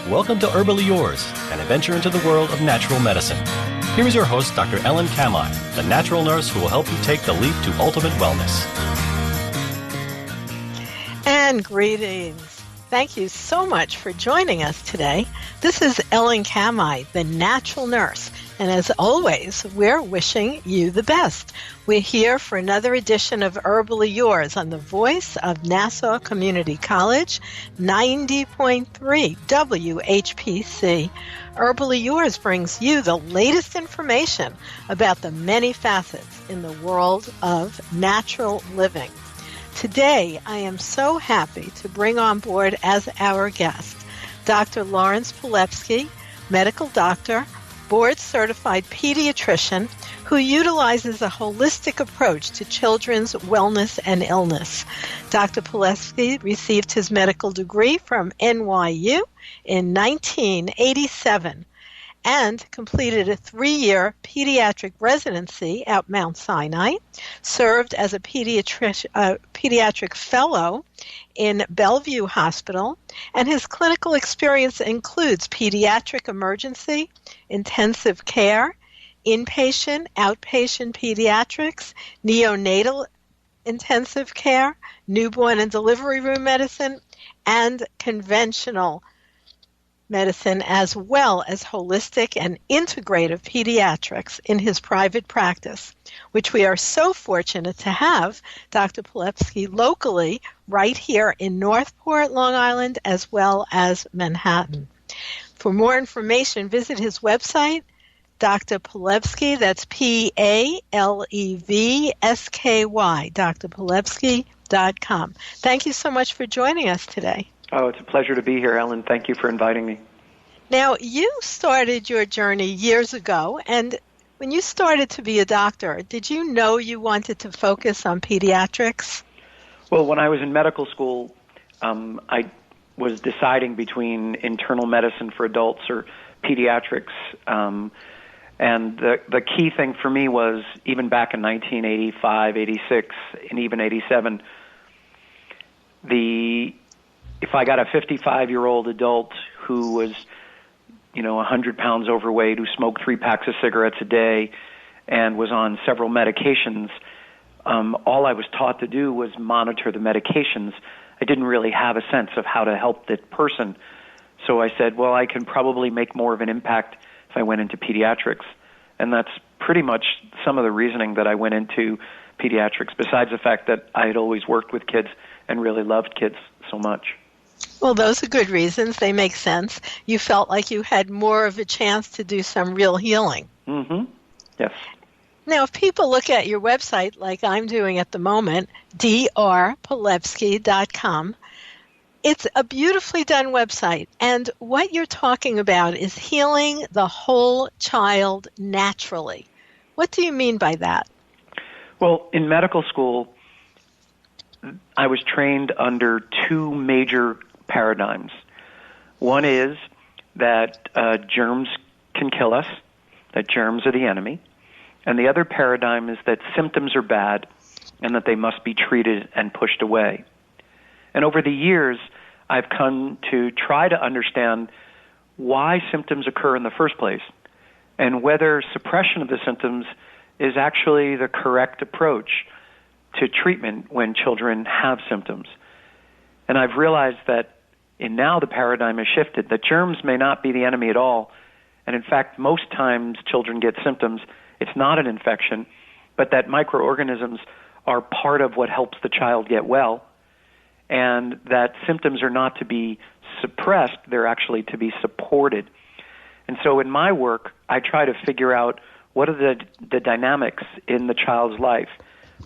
Welcome to Herbally Yours, an adventure into the world of natural medicine. Here is your host, Dr. Ellen Kamai, the natural nurse who will help you take the leap to ultimate wellness. And greetings. Thank you so much for joining us today. This is Ellen Kamai, the natural nurse. And as always, we're wishing you the best. We're here for another edition of Herbally Yours on the voice of Nassau Community College, 90.3 WHPC. Herbally Yours brings you the latest information about the many facets in the world of natural living. Today, I am so happy to bring on board as our guest Dr. Lawrence Palevsky, medical doctor, board-certified pediatrician who utilizes a holistic approach to children's wellness and illness. Dr. Palevsky received his medical degree from NYU in 1987 and completed a 3-year pediatric residency at Mount Sinai, served as a pediatric fellow in Bellevue Hospital, and his clinical experience includes pediatric emergency, intensive care, inpatient, outpatient pediatrics, neonatal intensive care, newborn and delivery room medicine, and conventional medicine, as well as holistic and integrative pediatrics in his private practice, which we are so fortunate to have Dr. Palevsky locally right here in Northport, Long Island, as well as Manhattan. For more information, visit his website, Dr. Palevsky, that's Palevsky, drpalevsky.com. Thank you so much for joining us today. Oh, it's a pleasure to be here, Ellen. Thank you for inviting me. Now, you started your journey years ago, and when you started to be a doctor, did you know you wanted to focus on pediatrics? Well, when I was in medical school, I was deciding between internal medicine for adults or pediatrics, and the key thing for me was, even back in 1985, 86, and even 87, if I got a 55-year-old adult who was, 100 pounds overweight, who smoked 3 packs of cigarettes a day and was on several medications, all I was taught to do was monitor the medications. I didn't really have a sense of how to help that person. So I said, well, I can probably make more of an impact if I went into pediatrics. And that's pretty much some of the reasoning that I went into pediatrics, besides the fact that I had always worked with kids and really loved kids so much. Well, those are good reasons. They make sense. You felt like you had more of a chance to do some real healing. Mm-hmm. Yes. Now, if people look at your website, like I'm doing at the moment, drpalevsky.com, it's a beautifully done website. And what you're talking about is healing the whole child naturally. What do you mean by that? Well, in medical school, I was trained under 2 major paradigms. One is that germs can kill us, that germs are the enemy. And the other paradigm is that symptoms are bad and that they must be treated and pushed away. And over the years, I've come to try to understand why symptoms occur in the first place and whether suppression of the symptoms is actually the correct approach to treatment when children have symptoms. And I've realized that now the paradigm has shifted, that germs may not be the enemy at all. And in fact, most times children get symptoms, it's not an infection, but that microorganisms are part of what helps the child get well, and that symptoms are not to be suppressed, they're actually to be supported. And so in my work, I try to figure out what are the dynamics in the child's life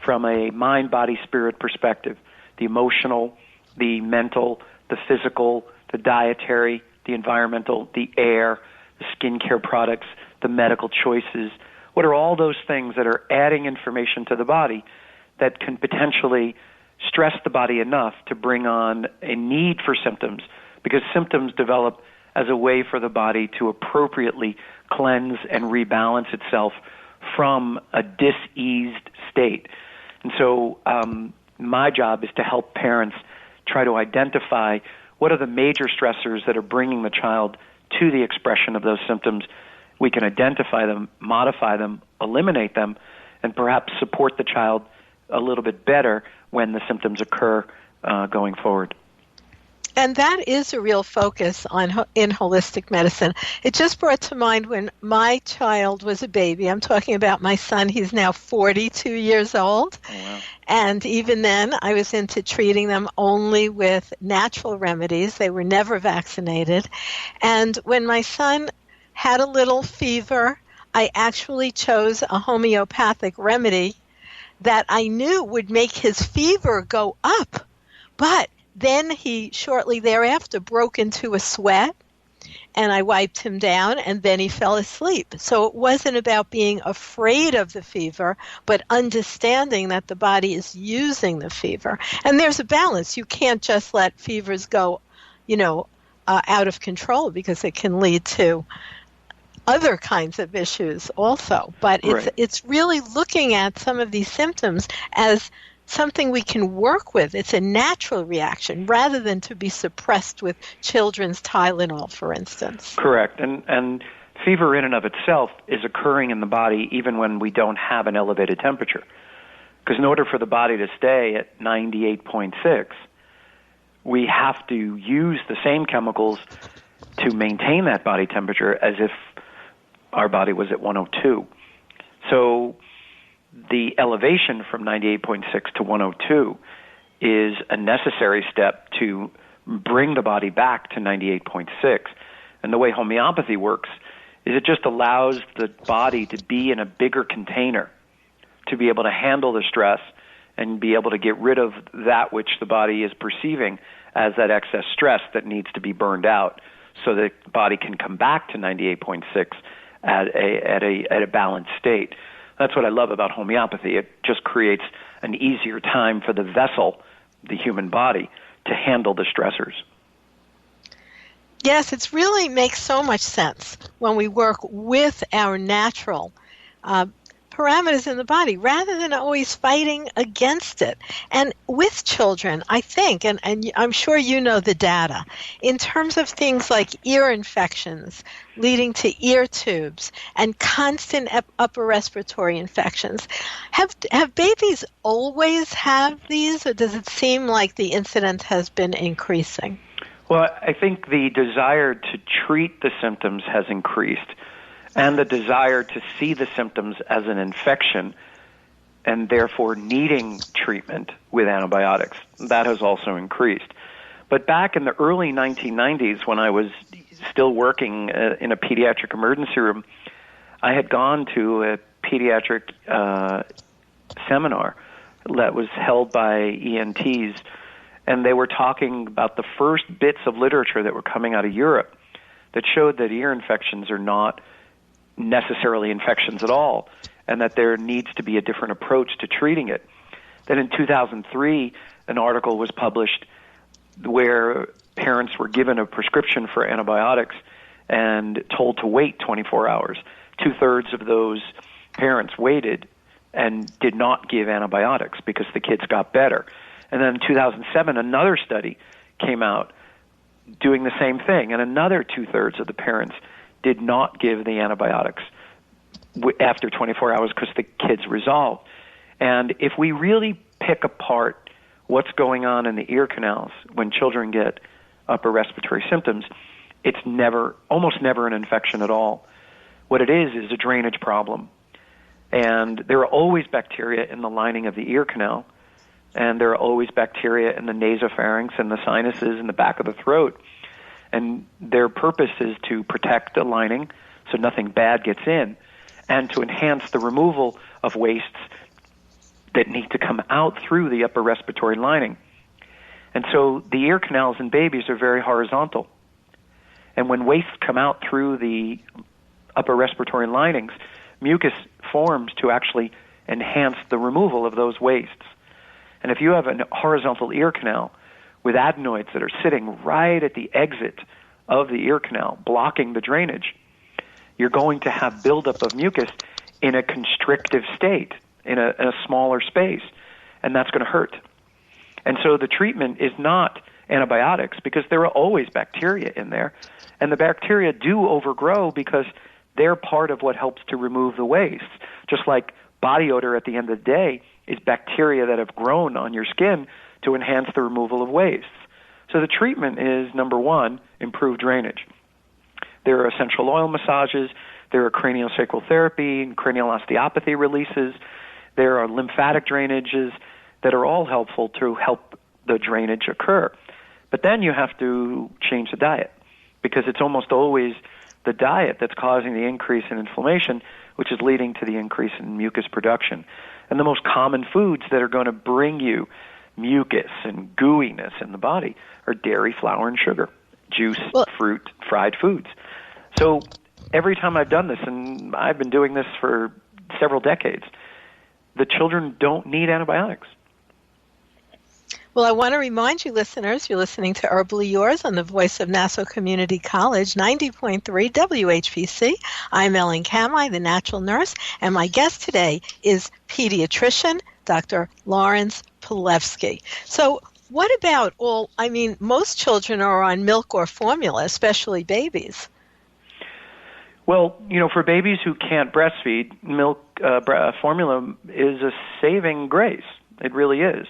from a mind, body, spirit perspective, the emotional, the mental, the physical, the dietary, the environmental, the air, the skincare products, the medical choices. What are all those things that are adding information to the body that can potentially stress the body enough to bring on a need for symptoms? Because symptoms develop as a way for the body to appropriately cleanse and rebalance itself from a diseased state. And so my job is to help parents try to identify what are the major stressors that are bringing the child to the expression of those symptoms. We can identify them, modify them, eliminate them, and perhaps support the child a little bit better when the symptoms occur going forward. And that is a real focus in holistic medicine. It just brought to mind when my child was a baby. I'm talking about my son. He's now 42 years old. Oh, wow. And even then, I was into treating them only with natural remedies. They were never vaccinated. And when my son had a little fever, I actually chose a homeopathic remedy that I knew would make his fever go up. But then he, shortly thereafter, broke into a sweat, and I wiped him down, and then he fell asleep. So it wasn't about being afraid of the fever, but understanding that the body is using the fever. And there's a balance. You can't just let fevers go, out of control, because it can lead to other kinds of issues also. But it's really looking at some of these symptoms as something we can work with. It's a natural reaction rather than to be suppressed with children's Tylenol, for instance. Correct. And fever in and of itself is occurring in the body even when we don't have an elevated temperature. Because in order for the body to stay at 98.6, we have to use the same chemicals to maintain that body temperature as if our body was at 102. So the elevation from 98.6 to 102 is a necessary step to bring the body back to 98.6. And the way homeopathy works is it just allows the body to be in a bigger container, to be able to handle the stress and be able to get rid of that which the body is perceiving as that excess stress that needs to be burned out, so that the body can come back to 98.6 at a balanced state. That's what I love about homeopathy. It just creates an easier time for the vessel, the human body, to handle the stressors. Yes, it really makes so much sense when we work with our natural parameters in the body rather than always fighting against it. And with children, I think, and I'm sure you know the data, in terms of things like ear infections leading to ear tubes and constant upper respiratory infections, have babies always have these, or does it seem like the incidence has been increasing? Well, I think the desire to treat the symptoms has increased, and the desire to see the symptoms as an infection and therefore needing treatment with antibiotics, that has also increased. But back in the early 1990s, when I was still working in a pediatric emergency room, I had gone to a pediatric seminar that was held by ENTs, and they were talking about the first bits of literature that were coming out of Europe that showed that ear infections are not necessarily infections at all, and that there needs to be a different approach to treating it. Then in 2003, an article was published where parents were given a prescription for antibiotics and told to wait 24 hours. 2/3 of those parents waited and did not give antibiotics because the kids got better. And then in 2007, another study came out doing the same thing, and another 2/3 of the parents did not give the antibiotics after 24 hours because the kids resolved. And if we really pick apart what's going on in the ear canals when children get upper respiratory symptoms, it's almost never an infection at all. What it is a drainage problem. And there are always bacteria in the lining of the ear canal, and there are always bacteria in the nasopharynx and the sinuses and the back of the throat. And their purpose is to protect the lining so nothing bad gets in, and to enhance the removal of wastes that need to come out through the upper respiratory lining. And so the ear canals in babies are very horizontal. And when wastes come out through the upper respiratory linings, mucus forms to actually enhance the removal of those wastes. And if you have a horizontal ear canal with adenoids that are sitting right at the exit of the ear canal, blocking the drainage, you're going to have buildup of mucus in a constrictive state, in a smaller space, and that's going to hurt. And so the treatment is not antibiotics because there are always bacteria in there. And the bacteria do overgrow because they're part of what helps to remove the waste. Just like body odor at the end of the day is bacteria that have grown on your skin to enhance the removal of wastes. So the treatment is, number one, improved drainage. There are essential oil massages, there are craniosacral therapy and cranial osteopathy releases, there are lymphatic drainages that are all helpful to help the drainage occur. But then you have to change the diet, because it's almost always the diet that's causing the increase in inflammation, which is leading to the increase in mucus production. And the most common foods that are going to bring you mucus and gooiness in the body are dairy, flour, and sugar, juice, fruit, fried foods. So every time I've done this, and I've been doing this for several decades, the children don't need antibiotics. Well, I want to remind you, listeners, you're listening to Herbally Yours on the voice of Nassau Community College, 90.3 WHPC. I'm Ellen Kamai, the natural nurse, and my guest today is pediatrician Dr. Lawrence Palevsky. So what about most children are on milk or formula, especially babies. Well, for babies who can't breastfeed, milk formula is a saving grace. It really is.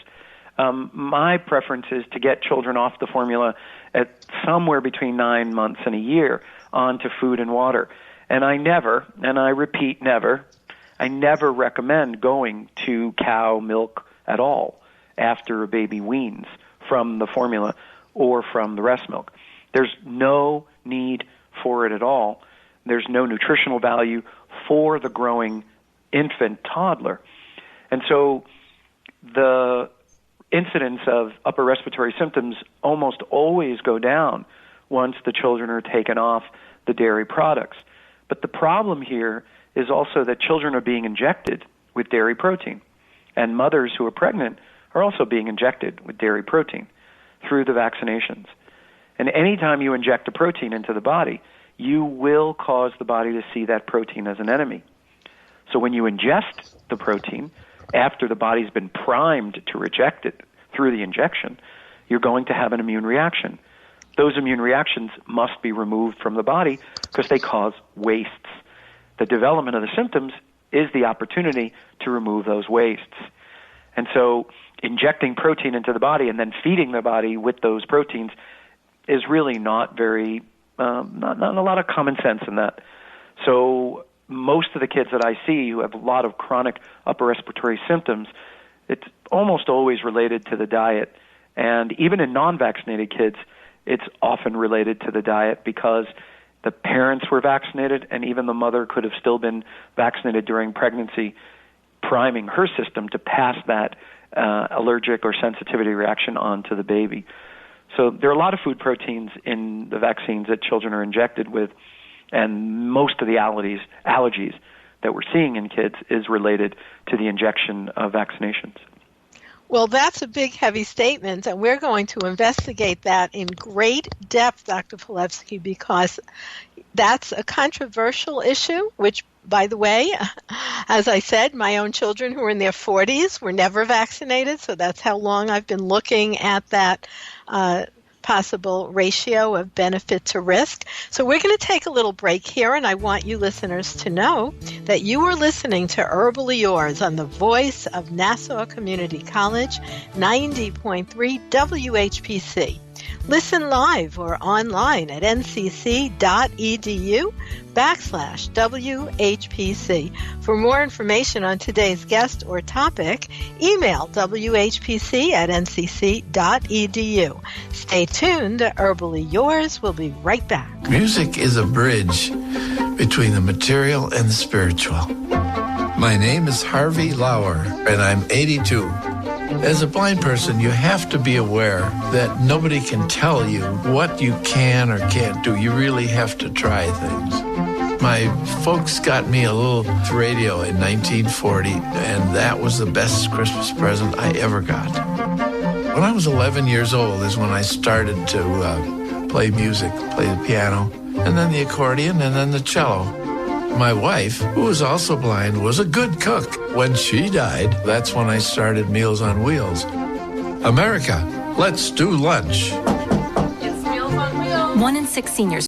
My preference is to get children off the formula at somewhere between 9 months and a year onto food and water. And I never, and I repeat never, I never recommend going to cow milk at all after a baby weans from the formula or from the breast milk. There's no need for it at all. There's no nutritional value for the growing infant toddler. And so the incidence of upper respiratory symptoms almost always go down once the children are taken off the dairy products. But the problem here is also that children are being injected with dairy protein, and mothers who are pregnant are also being injected with dairy protein through the vaccinations. And anytime you inject a protein into the body, you will cause the body to see that protein as an enemy. So when you ingest the protein, after the body's been primed to reject it through the injection, you're going to have an immune reaction. Those immune reactions must be removed from the body because they cause wastes. The development of the symptoms is the opportunity to remove those wastes. And so injecting protein into the body and then feeding the body with those proteins is really not very, not a lot of common sense in that. So most of the kids that I see who have a lot of chronic upper respiratory symptoms, it's almost always related to the diet. And even in non-vaccinated kids, it's often related to the diet because the parents were vaccinated and even the mother could have still been vaccinated during pregnancy, priming her system to pass that allergic or sensitivity reaction on to the baby. So there are a lot of food proteins in the vaccines that children are injected with, and most of the allergies that we're seeing in kids is related to the injection of vaccinations. Well, that's a big, heavy statement, and we're going to investigate that in great depth, Dr. Palevsky, because that's a controversial issue, which, by the way, as I said, my own children who are in their 40s were never vaccinated, so that's how long I've been looking at that possible ratio of benefit to risk. So we're going to take a little break here, and I want you listeners to know that you are listening to Herbally Yours on the voice of Nassau Community College, 90.3 WHPC. Listen live or online at ncc.edu/WHPC. For more information on today's guest or topic, email whpc@ncc.edu. Stay tuned. Herbally Yours will be right back. Music is a bridge between the material and the spiritual. My name is Harvey Lauer, and I'm 82. As a blind person, you have to be aware that nobody can tell you what you can or can't do. You really have to try things. My folks got me a little radio in 1940, and that was the best Christmas present I ever got. When I was 11 years old is when I started to play music, play the piano, and then the accordion, and then the cello. My wife, who was also blind, was a good cook. When she died, that's when I started Meals on Wheels. America, Let's do lunch. It's Meals on Wheels. 1 in 6 seniors